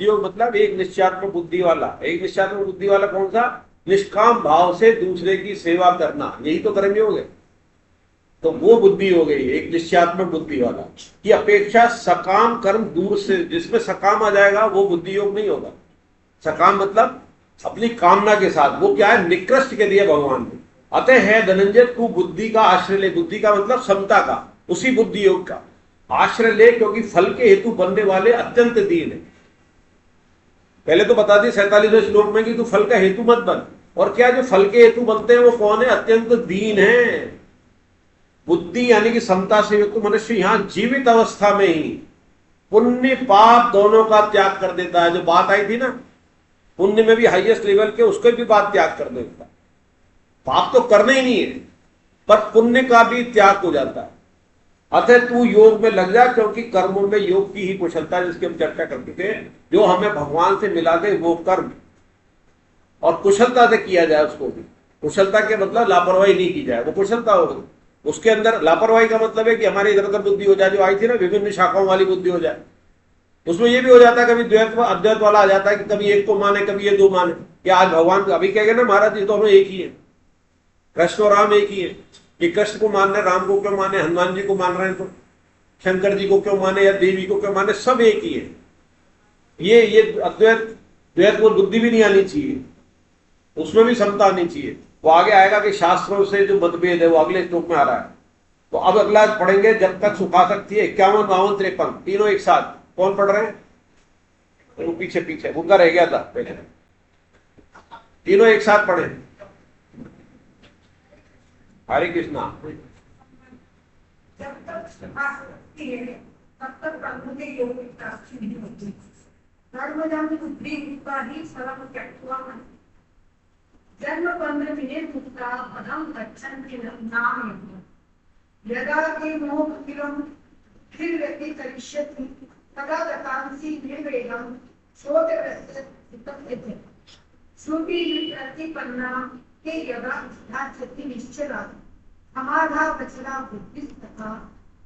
योग मतलब एक निश्चयात्मक बुद्धि वाला। एक निश्चयात्मक बुद्धि वाला कौन सा? निष्काम भाव से दूसरे की सेवा करना, यही तो कर्मयोग है। तो वो बुद्धि हो गई एक निश्चयात्मक बुद्धि वाला की अपेक्षा सकाम कर्म दूर से, जिसमें सकाम आ जाएगा वो बुद्धि योग नहीं होगा। सकाम मतलब अपनी कामना के साथ, वो क्या है? निकृष्ट के लिए भगवान ने। अतः है धनंजय तू बुद्धि का आश्रय ले। बुद्धि का मतलब समता का, उसी बुद्धि योग का आश्रय ले, क्योंकि फल के हेतु बनने वाले अत्यंत दीन है। पहले तो बता दी 47वें श्लोक में कि तू फल का हेतु मत बन। और क्या जो फल के हेतु बनते हैं वो कौन है? अत्यंत दीन है। बुद्धि यानी कि समता से युक्त मनुष्य यहां जीवित अवस्था में ही पुण्य पाप दोनों का त्याग कर देता है। जो बात आई थी ना, पुण्य में भी हाईएस्ट लेवल के, उसके भी बात त्याग कर देता है। पाप तो करना ही नहीं है, पर पुण्य का भी त्याग हो जाता है। अतः तू योग में लग जा, क्योंकि कर्मों में योग की ही कुशलता, जिसकी हम चर्चा करते थे, जो हमें भगवान से मिला दे वो कर्म, और कुशलता से किया जाए उसको भी। कुशलता के मतलब लापरवाही नहीं की जाए, वो कुशलता होगी। उसके अंदर लापरवाही का मतलब है कि हमारी इधर उधर बुद्धि हो जाए, जो आई थी ना विभिन्न शाखाओं वाली बुद्धि हो जाए। उसमें ये भी हो जाता है कभी द्वैत अद्वैत वाला आ जाता है कि कभी एक को माने कभी ये दो माने, कि आज भगवान अभी कह गए ना महाराज जी दोनों एक ही है, कृष्ण और राम एक ही है। कि कृष्ण को मान रहे, राम को क्यों माने, हनुमान जी को मान रहे हैं तो शंकर जी को क्यों माने या देवी को क्यों माने, सब एक ही है। ये अद्वैत द्वैत को बुद्धि भी नहीं आनी चाहिए, उसमें भी समता आनी चाहिए। वो आगे आएगा कि शास्त्रों से जो मतभेद है वो अगले श्लोक में आ रहा है। तो अब अगला पढ़ेंगे जब तक सुखा सकती है 51, 52, 53 तीनों एक साथ। कौन पढ़ रहे हैं? तो पीछे पीछे उनका रह गया था पहले, तीनों एक साथ पढ़े। हरे कृष्णा। जब तक सुखा सकती है तब तक कर्म के योग की प्राप्ति नहीं होती। धर्मजन बुद्धि का ही सर्व त्यक्त्वा जन्म बंध विने मुक्ता पदम गच्छन्ति नाम यदा ते मोह किरम फिर व्यक्ति करिष्यति तदा गतांसी निर्वेदम शोधरस्य श्रुति प्रतिपन्ना के यदा सिद्धार्थति निश्चला समाधा वचना बुद्धि तथा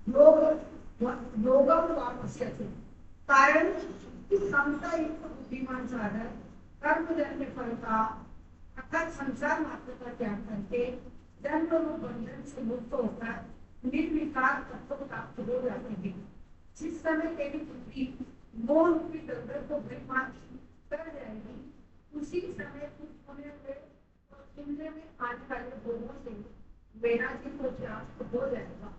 योगम वापस्यति। कारण कि समता युक्त बुद्धिमान साधक कर्मजन्य फल का अर्थात संसार मात्र का त्याग करके जन्म रूप बंधन से मुक्त होकर निर्विकार तत्व प्राप्त हो जाते हैं। जिस समय तेरी बुद्धि मोह रूपी दलदल को भ्रमण कर जाएगी, उसी समय कुछ होने और इंद्रिय में आने वाले भोगों से वैराग्य को प्राप्त हो जाएगा।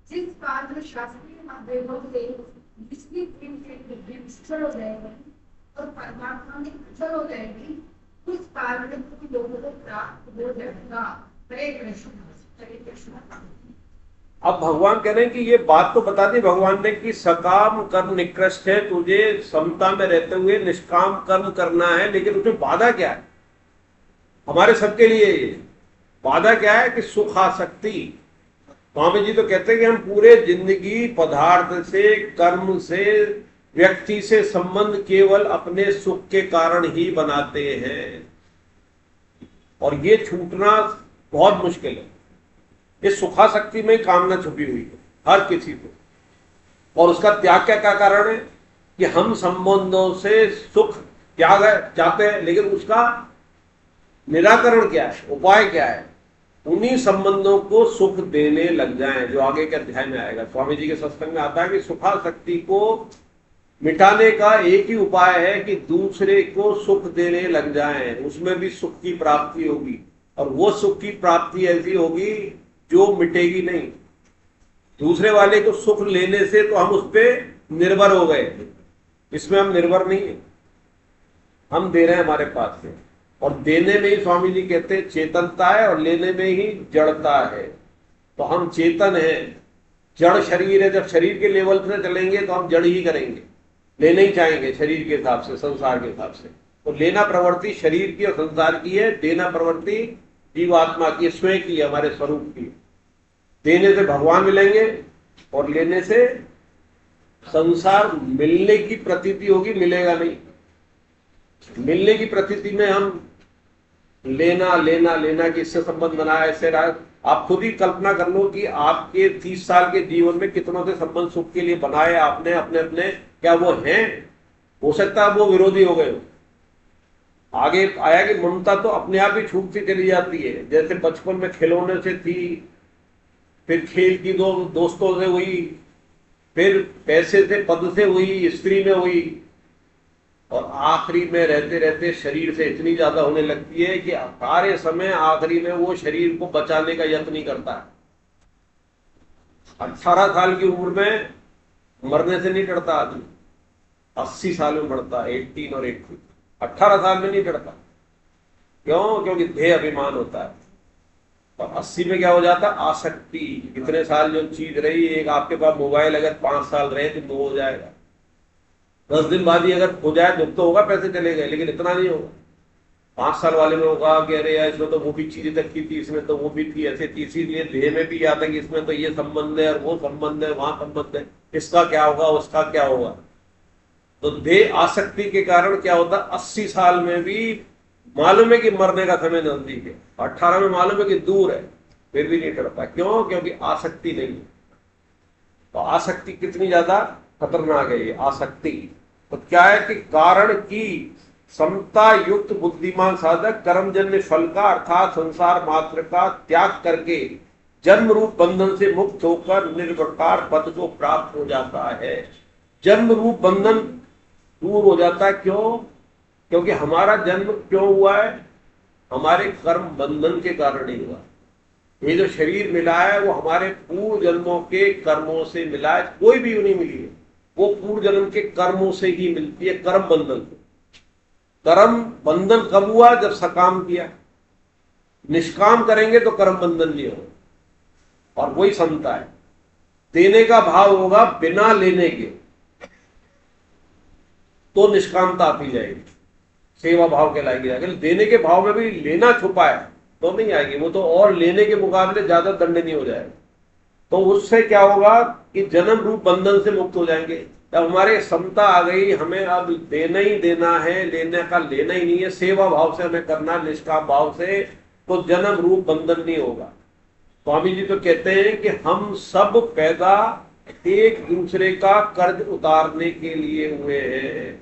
जिस काल में शास्त्रीय माध्यमों से विस्तृत के बुद्धि विस्फल हो जाएगी और परमात्मा में कुशल हो जाएगी, उस काल में लोगों को प्राप्त हो जाएगा। हरे कृष्ण, हरे कृष्ण। अब भगवान कह रहे हैं कि ये बात तो बता दी भगवान ने कि सकाम कर्म निकृष्ट है, तुझे समता में रहते हुए निष्काम कर्म करना है। लेकिन उसमें बाधा क्या है? हमारे सबके लिए ये बाधा क्या है कि सुखासक्ति। स्वामी जी तो कहते हैं कि हम पूरे जिंदगी पदार्थ से, कर्म से, व्यक्ति से संबंध केवल अपने सुख के कारण ही बनाते हैं, और ये छूटना बहुत मुश्किल है। ये सुखासक्ति में कामना छुपी हुई है हर किसी को। और उसका त्याग क्या कारण है कि हम संबंधों से सुख त्याग चाहते हैं, लेकिन उसका निराकरण क्या है, उपाय क्या है? उन्हीं संबंधों को सुख देने लग जाएं, जो आगे के अध्याय में आएगा। स्वामी जी के सत्संग में आता है कि सुखासक्ति को मिटाने का एक ही उपाय है कि दूसरे को सुख देने लग जाएं, उसमें भी सुख की प्राप्ति होगी। और वो सुख की प्राप्ति ऐसी होगी जो मिटेगी नहीं। दूसरे वाले को सुख लेने से तो हम उस पर निर्भर हो गए, इसमें हम निर्भर नहीं है, हम दे रहे हैं हमारे पास से। और देने में ही स्वामी जी कहते हैं चेतनता है, और लेने में ही जड़ता है। तो हम चेतन हैं, जड़ शरीर है। जब शरीर के लेवल से चलेंगे तो हम जड़ ही करेंगे, लेने ही चाहेंगे शरीर के हिसाब से, संसार के हिसाब से। तो लेना प्रवृत्ति शरीर की और संसार की है, देना प्रवृत्ति जीवात्मा की, स्वयं की, हमारे स्वरूप की। देने से भगवान मिलेंगे और लेने से संसार मिलने की प्रतीति होगी, मिलेगा नहीं। मिलने की प्रतीति में हम लेना लेना लेना कि इससे संबंध बनाया, ऐसे रहा। आप खुद ही कल्पना कर लो कि आपके 30 साल के जीवन में कितनों से संबंध सुख के लिए बनाए आपने अपने अपने, क्या वो हैं? हो सकता है वो विरोधी हो गए हो। आगे आया कि ममता तो अपने आप ही छूटती चली जाती है, जैसे बचपन में खिलौने से थी, फिर खेल की दो दोस्तों से हुई, फिर पैसे से पद से हुई, स्त्री में हुई, और आखिरी में रहते रहते शरीर से इतनी ज्यादा होने लगती है कि सारे समय आखिरी में वो शरीर को बचाने का यत्न नहीं करता है। 18 साल की उम्र में मरने से नहीं डरता आदमी, 80 साल में मरता है, 18 और 80, 18 साल में नहीं डरता। क्यों? क्योंकि देह अभिमान होता है। और 80 में क्या हो जाता है? आसक्ति। इतने साल जो चीज रही, एक आपके पास मोबाइल अगर 5 साल रहे तो 2 हो जाएगा, 10 दिन बाद ही अगर हो जाए दुख तो होगा, पैसे चले गए, लेकिन इतना नहीं होगा। 5 साल वाले में होगा कि अरे यार इसमें तो वो भी चीजें रखी थी, इसमें तो वो भी थी, ऐसे थी, इसीलिए देह में भी आता है कि इसमें तो ये संबंध है और वो संबंध है, वहां संबंध है, इसका क्या होगा, उसका क्या होगा। तो देह आसक्ति के कारण क्या होता है, 80 साल में भी मालूम है कि मरने का समय नजदीक है, 18 में मालूम है कि दूर है, फिर भी नहीं डरता। क्यों? क्योंकि आसक्ति नहीं है। तो आसक्ति कितनी ज्यादा खतरनाक है ये आसक्ति। तो क्या है कि कारण की समता युक्त बुद्धिमान साधक कर्मजन्य फल का अर्थात संसार मात्र का त्याग करके जन्म रूप बंधन से मुक्त होकर निर्विकार पद को प्राप्त हो जाता है। जन्म रूप बंधन दूर हो जाता है। क्यों? क्योंकि हमारा जन्म क्यों हुआ है? हमारे कर्म बंधन के कारण ही हुआ। ये जो शरीर मिला है वो हमारे पूर्व जन्मों के कर्मों से मिला है, कोई भी नहीं मिली है, वो पूर्व जन्म के कर्मों से ही मिलती है, कर्म बंधन से। कर्म बंधन कब हुआ? जब सकाम किया। निष्काम करेंगे तो कर्म बंधन नहीं होगा। और वही समता है, देने का भाव होगा बिना लेने के, तो निष्कामता आती जाएगी, सेवा भाव कहलाएगी। अगर देने के भाव में भी लेना छुपा है तो नहीं आएगी, वो तो और लेने के मुकाबले ज्यादा दंडनीय हो जाएगा। तो उससे क्या होगा कि जन्म रूप बंधन से मुक्त हो जाएंगे। जब हमारे समता आ गई, हमें अब देना ही देना है, लेने का लेना ही नहीं है, सेवा भाव से हमें करना, निष्काम भाव से, तो जन्म रूप बंधन नहीं होगा। स्वामी जी तो कहते हैं कि हम सब पैदा एक दूसरे का कर्ज उतारने के लिए हुए हैं,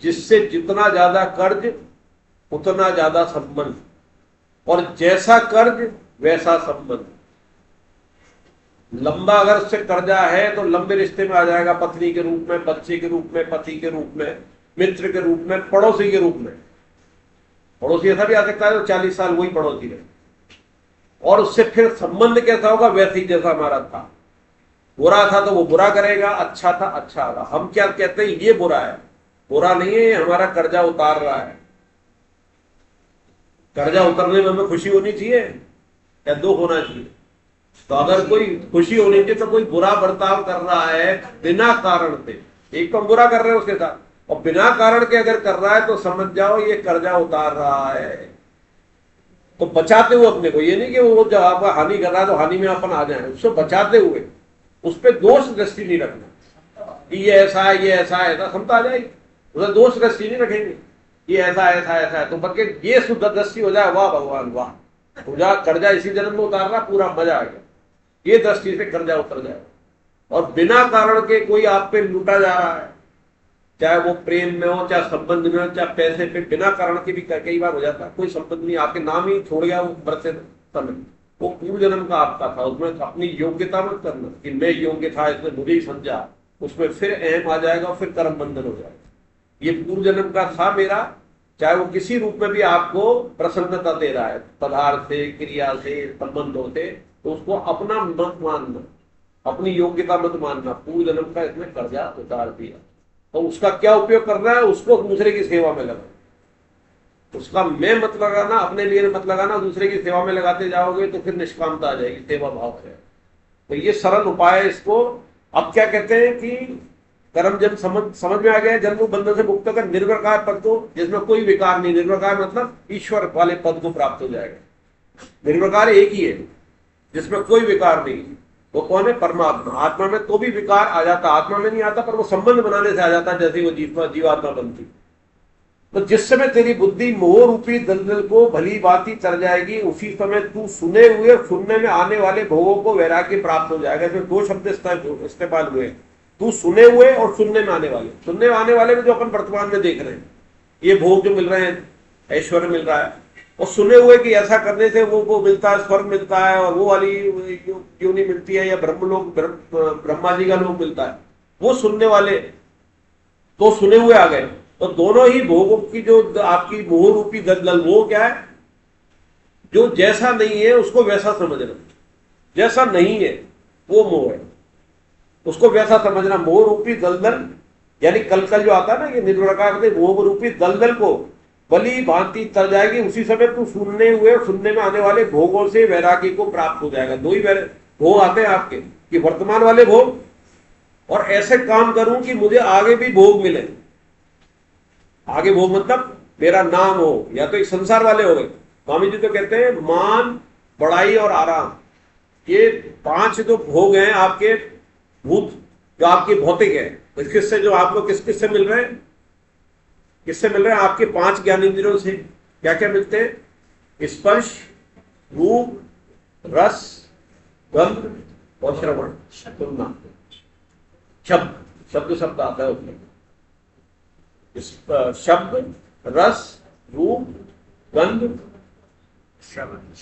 जिससे जितना ज्यादा कर्ज उतना ज्यादा संबंध, और जैसा कर्ज वैसा संबंध। लंबा अगर उससे कर्जा है तो लंबे रिश्ते में आ जाएगा, पत्नी के रूप में, बच्चे के रूप में, पति के रूप में, मित्र के रूप में, पड़ोसी के रूप में। पड़ोसी ऐसा भी आ सकता है तो 40 साल वही पड़ोसी रहे, और उससे फिर संबंध कैसा होगा? वैसे ही जैसा हमारा था। बुरा था तो वो बुरा करेगा, अच्छा था अच्छा होगा। हम क्या कहते हैं? ये बुरा है। बुरा नहीं है, हमारा कर्जा उतार रहा है। कर्जा उतरने में हमें खुशी होनी चाहिए या दुख होना चाहिए? तो अगर कोई खुशी होनी चाहिए तो कोई बुरा बर्ताव कर रहा है बिना कारण से, एक तो बुरा कर रहे हैं उसके साथ, और बिना कारण के अगर कर रहा है तो समझ जाओ ये कर्जा उतार रहा है। तो बचाते हुए अपने को, ये नहीं कि वो जब आपका हानि कर रहा है तो हानि में अपन आ जाए, उससे बचाते हुए, उस पर दोष दृष्टि नहीं रखना कि ये ऐसा है, ये ऐसा है, ऐसा समझ आ जाएगी, उसे दोष दृष्टि नहीं रखेंगे, ये ऐसा ऐसा ऐसा है, तो बल्कि ये शुद्ध दृष्टि हो जाए, वाह भगवान वाह, पूजा कर्जा इसी जन्म में उतार रहा, पूरा मजा आ गया, ये दृष्टि से कर्जा उतर जाए। और बिना कारण के कोई आप पे लूटा जा रहा है, चाहे वो प्रेम में हो, चाहे संबंध में हो, चाहे पैसे पे, बिना कारण के भी कई बार हो जाता है। कोई संबंध नहीं, आपके नाम ही छोड़ गया वो बरसे समय, वो पूर्व जन्म का आपका था, उसमें अपनी योग्यता मत करना कि मैं योग्य था इसमें मुझे ही समझा, उसमें फिर अहम आ जाएगा, फिर कर्म बंधन हो जाएगा। ये पूर्व जन्म का था मेरा, चाहे वो किसी रूप में भी आपको प्रसन्नता दे रहा है, पदार्थ से, क्रिया से, संबंधों से, तो उसको अपना मत मानना, अपनी योग्यता मत मानना। पूर्व जन्म का इसमें कर्जा उतार दिया, तो उसका क्या उपयोग करना है? उसको दूसरे की सेवा में लगाना, उसका मैं मत लगाना, अपने लिए मत लगाना, दूसरे की सेवा में लगाते जाओगे तो फिर निष्कामता आ जाएगी, सेवा भाव है। तो ये सरल उपाय है इसको। अब क्या कहते हैं कि कर्म जब समझ में आ गया, जन्म बंधन से मुक्त कर निर्विकार पद को, जिसमें कोई विकार नहीं, निर्विकार मतलब ईश्वर वाले पद को प्राप्त हो जाएगा। निर्विकार एक ही है जिसमें कोई विकार नहीं, वो कौन है? परमात्मा। आत्मा में तो भी विकार आ जाता, आत्मा में नहीं आता, पर वो संबंध बनाने से आ जाता है, जैसे वो जीवात्मा बनती। तो जिस समय तेरी बुद्धि मोह रूपी दलदल को भली बाती तर जाएगी, उसी समय तू सुने हुए सुनने में आने वाले भोगों को वैराग्य प्राप्त हो जाएगा। इसमें 2 शब्द इस्तेमाल हुए, तू सुने हुए और सुनने में आने वाले, सुनने में आने वाले में जो अपन वर्तमान में देख रहे हैं, ये भोग जो मिल रहे हैं, ऐश्वर्य मिल रहा है, और सुने हुए कि ऐसा करने से वो मिलता है, स्वर्ग मिलता है, और वो वाली योनि मिलती है, या ब्रह्मलोक ब्रह्मा जी का लोक मिलता है, वो सुनने वाले तो सुने हुए आ गए। तो दोनों ही भोगों की जो आपकी मोह रूपी दलदल, वो क्या है, जो जैसा नहीं है उसको वैसा समझना, जैसा नहीं है वो मोह है, उसको वैसा समझना। मोह रूपी दलदल यानी कल जो आता है ना, ये निर्विकार मोह रूपी दलदल को बली भांति तर जाएगी, उसी समय तू सुनने हुए, सुनने में आने वाले भोगों से वैराग्य को प्राप्त हो जाएगा। दो ही भोग आते हैं आपके, कि वर्तमान वाले भोग, और ऐसे काम करूं कि मुझे आगे भी भोग मिले। आगे भोग मतलब मेरा नाम हो, या तो एक संसार वाले हो गए। स्वामी जी तो कहते हैं मान, बड़ाई और आराम, ये 5 जो भोग हैं आपके भूत, जो आपके भौतिक है, किससे जो आपको किस किस से मिल रहे हैं, किससे मिल रहे हैं, आपके 5 ज्ञानेंद्रियों से। क्या क्या मिलते हैं, स्पर्श, रूप, रस, गंध और श्रवण, सुनना। शब्द आता है उसमें, शब्द, रस, रूप, गंध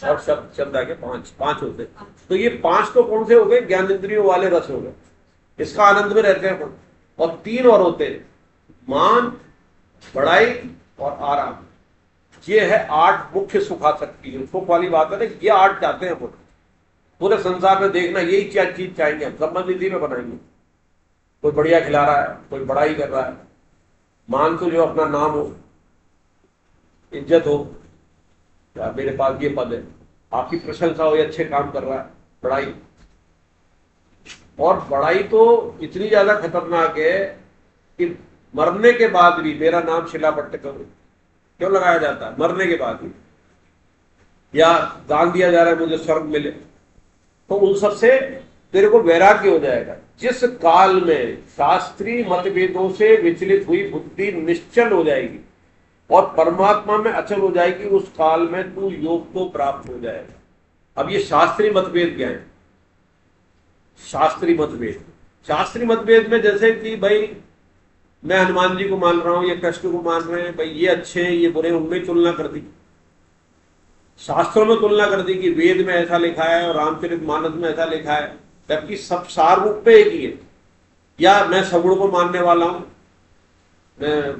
और शब्द आगे 5 होते हैं। तो ये 5 तो कौन से हो गए, ज्ञानेंद्रियों वाले रस हो गए, इसका आनंद में रहते हैं। और 3 और होते हैं, मान, बड़ाई और आराम। ये है 8 मुख्य सुखासक्ति है। सुख वाली बात है ना, ये 8 चाहते हैं अपन पूरे संसार में देखना, यही चीज चाहेंगे हम, संबंध निधि में बनाएंगे। कोई बढ़िया खिला रहा है, कोई बड़ाई कर रहा है, मान तो जो अपना नाम हो, इज्जत हो, या मेरे पास ये पद है, आपकी प्रशंसा हो, ये अच्छे काम कर रहा है, बड़ाई। और बड़ाई तो इतनी ज्यादा खतरनाक है कि मरने के बाद भी मेरा नाम शिलापट्ट करो क्यों लगाया जाता है, मरने के बाद भी, या दान दिया जा रहा है मुझे स्वर्ग मिले, तो उन सब से तेरे को वैराग्य हो जाएगा। जिस काल में शास्त्रीय मतभेदों से विचलित हुई बुद्धि निश्चल हो जाएगी और परमात्मा में अचल हो जाएगी, उस काल में तू योग को प्राप्त हो जाएगा। अब ये शास्त्रीय मतभेद क्या है, शास्त्रीय मतभेद में जैसे कि भाई मैं हनुमान जी को मान रहा हूं, या कृष्ण को मान रहे हैं, भाई ये अच्छे हैं ये बुरे, उनमें तुलना कर दी, शास्त्रों में तुलना कर दी कि वेद में ऐसा लिखा है और रामचरितमानस में ऐसा लिखा है, जबकि सब सार रूप पे एक ही है। या मैं सगुण को मानने वाला हूं, मैं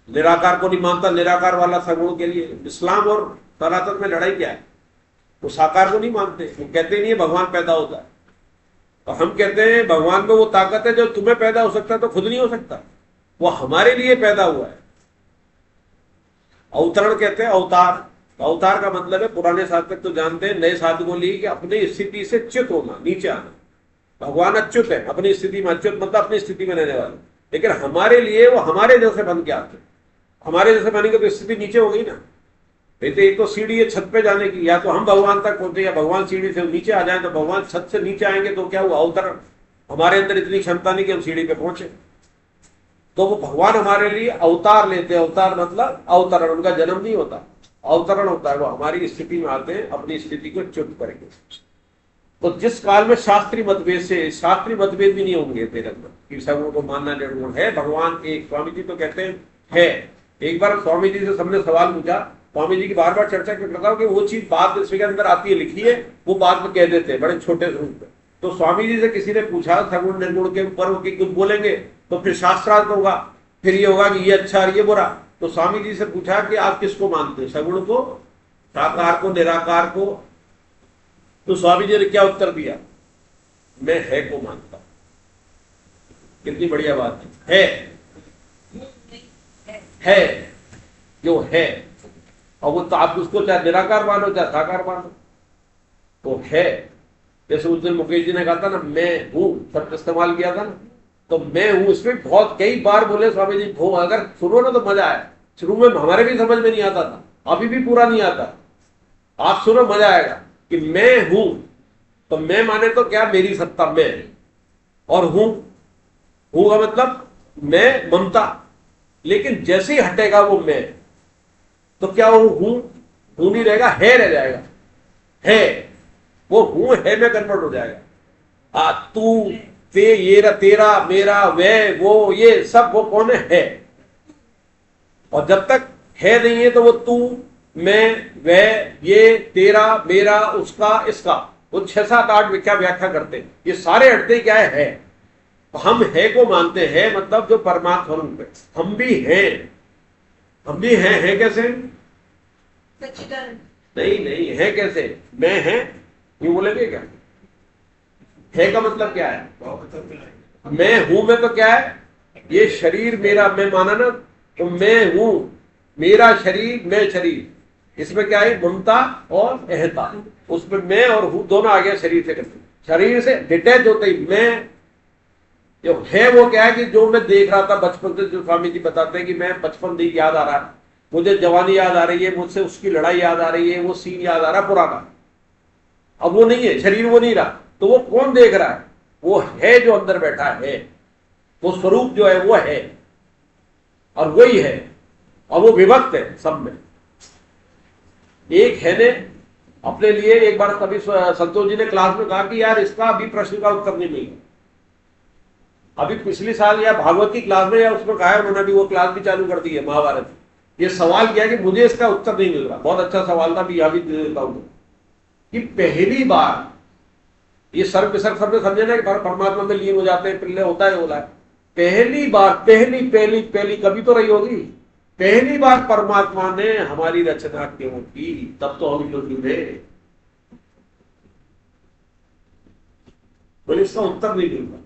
निराकार को नहीं मानता, निराकार वाला सगुण के लिए। इस्लाम और सनातन में लड़ाई क्या है, वो साकार को नहीं मानते, वो कहते नहीं है भगवान पैदा होता है, और हम कहते हैं भगवान में वो ताकत है जो तुम्हें पैदा हो सकता है तो खुद नहीं हो सकता, वो हमारे लिए पैदा हुआ है। अवतरण कहते हैं, अवतार का मतलब है, पुराने साधक तो जानते हैं, नए साधकों लिए कि अपनी स्थिति से च्युत होना, नीचे आना। भगवान अच्युत है, अपनी स्थिति में अच्युत मतलब अपनी स्थिति में रहने वाले, लेकिन हमारे लिए वो हमारे जैसे बन के आते। हमारे जैसे बनेंगे तो स्थिति नीचे हो गई ना। एक तो सीढ़ी है छत पे जाने की, या तो हम भगवान तक पहुंचे या भगवान सीढ़ी से नीचे आ जाए, तो भगवान छत से नीचे आएंगे तो क्या हुआ, अवतरण। हमारे अंदर इतनी क्षमता नहीं कि हम सीढ़ी पे पहुंचे, तो वो भगवान हमारे लिए अवतार लेते हैं। अवतार मतलब अवतरण, उनका जन्म नहीं होता, अवतरण होता है, वो हमारी स्थिति में आते हैं, अपनी स्थिति को च्युत करेंगे। तो जिस काल में शास्त्रीय मतभेद से, शास्त्रीय मतभेद भी नहीं होंगे तेरे अंदर कि सगुण को मानना निर्गुण है, भगवान एक। स्वामी जी तो कहते हैं है। एक बार स्वामी जी से सबने सवाल पूछा, स्वामी जी की बार बार चर्चा करता हूं कि वो चीज बात इसके अंदर आती है, लिखी है, वो बात में कह देते हैं बड़े छोटे रूप में। तो स्वामी जी से किसी ने पूछा सगुण निर्गुण के ऊपर कुछ बोलेंगे तो फिर शास्त्रार्थ होगा, फिर ये होगा कि ये अच्छा और ये बुरा। तो स्वामी जी से पूछा कि आप किसको मानते हैं, सगुण को, साकार को, निराकार को? तो स्वामी जी ने क्या उत्तर दिया, मैं है को मानता हूं। कितनी बढ़िया बात है जो है। और वो तो आप उसको चाहे निराकार मानो चाहे साकार मानो, तो है। जैसे उस दिन मुकेश जी ने कहा था ना, मैं हूं, शब्द इस्तेमाल किया था ना, तो मैं हूं इसमें बहुत कई बार बोले स्वामी जी भो। अगर सुनो ना तो मजा आए। शुरू में हमारे भी समझ में नहीं आता था, अभी भी पूरा नहीं आता, आप सुनो मजा आएगा कि मैं हूं। तो मैं माने तो क्या, मेरी सत्ता मैं, और हूं का मतलब मैं ममता। लेकिन जैसे ही हटेगा वो मैं, तो क्या वो हूं नहीं रहेगा, है रह जाएगा। है वो हूं है में कन्वर्ट हो जाएगा। तू तेरा, मेरा, वे, वो, ये सब वो कौन है? और जब तक है नहीं है तो वो तू, मैं, वह, ये, तेरा, मेरा, उसका, इसका, वो 6-7-8 व्याख्या करते हैं। ये सारे हटते क्या है? तो हम है को मानते हैं, मतलब जो परमात्मा रूप है। हम भी हैं, हम भी हैं कैसे? नहीं नहीं, है कैसे? मैं है यूं बोलेंगे क्या? है का मतलब क्या है? मैं हूं में तो क्या है? ये शरीर मेरा, मैं माना ना, तो मैं हूं, मेरा शरीर, मैं शरीर, इसमें क्या है? ममता और अहंता। उसमें मैं और हूं दोनों आ गया शरीर से करते। शरीर से डिटैच होते ही मैं जो है वो क्या है कि जो मैं देख रहा था बचपन से, जो स्वामी जी बताते हैं कि मैं बचपन देख याद आ रहा है, मुझे जवानी याद आ रही है, मुझसे उसकी लड़ाई याद आ रही है, वो सीन याद आ रहा है पुराना। अब वो नहीं है, शरीर वो नहीं रहा, तो वो कौन देख रहा है? वो है जो अंदर बैठा है, वो स्वरूप जो है वो है, और वही है, और वो विभक्त है सब में। एक है ने अपने लिए एक बार कभी संतोष जी ने क्लास में कहा कि यार इसका अभी प्रश्न का उत्तर नहीं मिला। अभी पिछले साल या भागवत की क्लास में या उसमें कहा है उन्होंने, भी वो क्लास भी चालू कर दी है महाभारत। ये सवाल किया कि मुझे इसका उत्तर नहीं मिल रहा। बहुत अच्छा सवाल था, भी यहां भी दे देता हूं कि पहली बार ये सर्व सर्व समझे ना कि परमात्मा में लीन हो जाते हैं, पिल्ले होता है बोला है। पहली बार, पहली कभी तो रही होगी, पहली बार परमात्मा ने हमारी रचना क्यों की? तब तो हम क्यों ढूंढे? बोले इसका उत्तर नहीं मिल रहा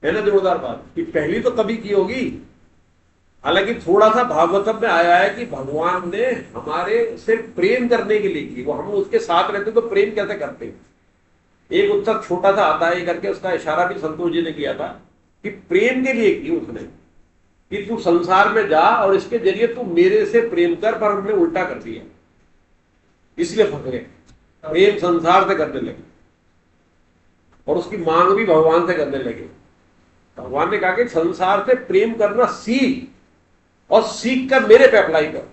है ना। जोरदार बात कि पहली तो कभी की होगी। हालांकि थोड़ा सा भागवतम में आया है कि भगवान ने हमारे से प्रेम करने के लिए की। वो हम उसके साथ रहते तो प्रेम कैसे करते हैं? एक उत्तर छोटा सा आता है करके, उसका इशारा भी संतोष जी ने किया था कि प्रेम के लिए की उसने, कि तू संसार में जा और इसके जरिए तू मेरे से प्रेम कर, पर हमने उल्टा कर दिया, इसलिए फंस गए। प्रेम संसार से करने लगे और उसकी मांग भी भगवान से करने लगे। भगवान ने कहा कि संसार से प्रेम करना सीख, और सीख कर मेरे पे अप्लाई कर।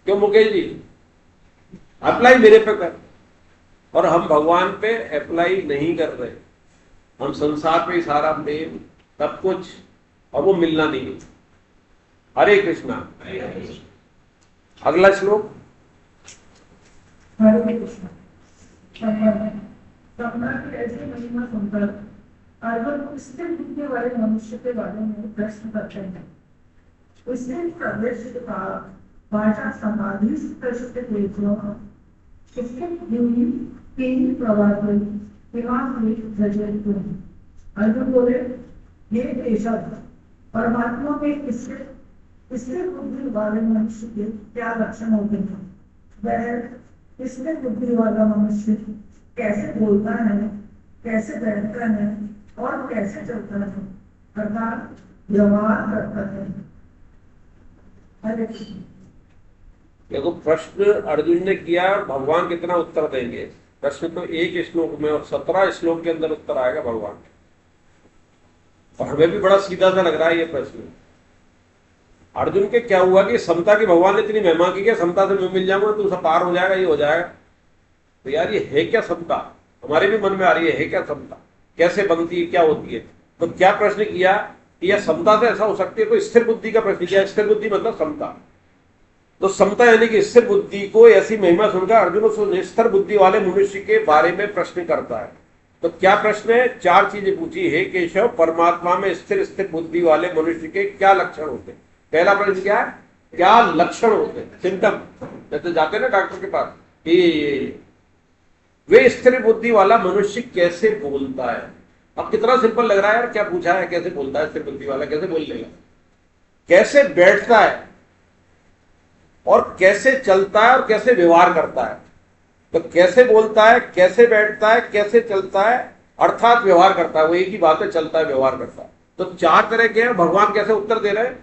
क्यों मुकेश जी? अप्लाई मेरे पे कर। और हम भगवान पे अप्लाई नहीं कर रहे, हम संसार पे ही सारा प्रेम सब कुछ, और वो मिलना नहीं है। हरे कृष्णा। अगला श्लोक। हरे कृष्णा। की ऐसी महिमा सुनकर अर्जुन स्थिर बुद्धि वाले मनुष्य के बारे में प्रश्न करते हैं। उसने प्रवेश का भाषा समाधि अर्जुन बोले, ये केशव, परमात्मा में स्थिर बुद्धि वाले मनुष्य के क्या लक्षण होते हैं? वह स्थिर बुद्धि वाला मनुष्य कैसे बोलता है, कैसे बैठता है और कैसे चलता है, अर्थात व्यवहार करता है। हरे कृष्ण। देखो प्रश्न अर्जुन ने किया, भगवान कितना उत्तर देंगे? प्रश्न तो एक श्लोक में और 17 श्लोक के अंदर उत्तर आएगा भगवान। और हमें भी बड़ा सीधा सा लग रहा है ये प्रश्न। अर्जुन के क्या हुआ कि समता की भगवान ने इतनी महिमा की कि समता से मैं मिल जाऊंगा तो सब पार हो जाएगा, ये हो जाएगा। तो यार ये है क्या समता? हमारे भी मन में आ रही है क्या समता? कैसे बनती है, क्या होती है? तो क्या प्रश्न किया कि यह समता से ऐसा हो सकती है? तो स्थिर बुद्धि का प्रश्न किया। स्थिर बुद्धि मतलब समता। तो समता यानी कि स्थिर बुद्धि को ऐसी महिमा सुनकर अर्जुन उस स्थिर बुद्धि वाले मनुष्य के बारे में प्रश्न करता है। तो क्या प्रश्न है? 4 चीजें पूछी है। केशव, परमात्मा में स्थिर बुद्धि वाले मनुष्य के क्या लक्षण होते हैं? पहला प्रश्न क्या है? क्या लक्षण होते हैं? सिम्टम। जैसे जाते हैं ना डॉक्टर के पास, वे स्थिर बुद्धि वाला मनुष्य कैसे बोलता है? अब कितना सिंपल लग रहा है यार, क्या पूछा है? कैसे बोलता है स्थिर बुद्धि वाला? कैसे बोल लेगा? कैसे बैठता है और कैसे चलता है और कैसे व्यवहार करता है? तो कैसे बोलता है, कैसे बैठता है, कैसे चलता है, अर्थात व्यवहार करता है। वो एक ही बात है, चलता है, व्यवहार करता है। तो 4 तरह के हैं। भगवान कैसे उत्तर दे रहे हैं?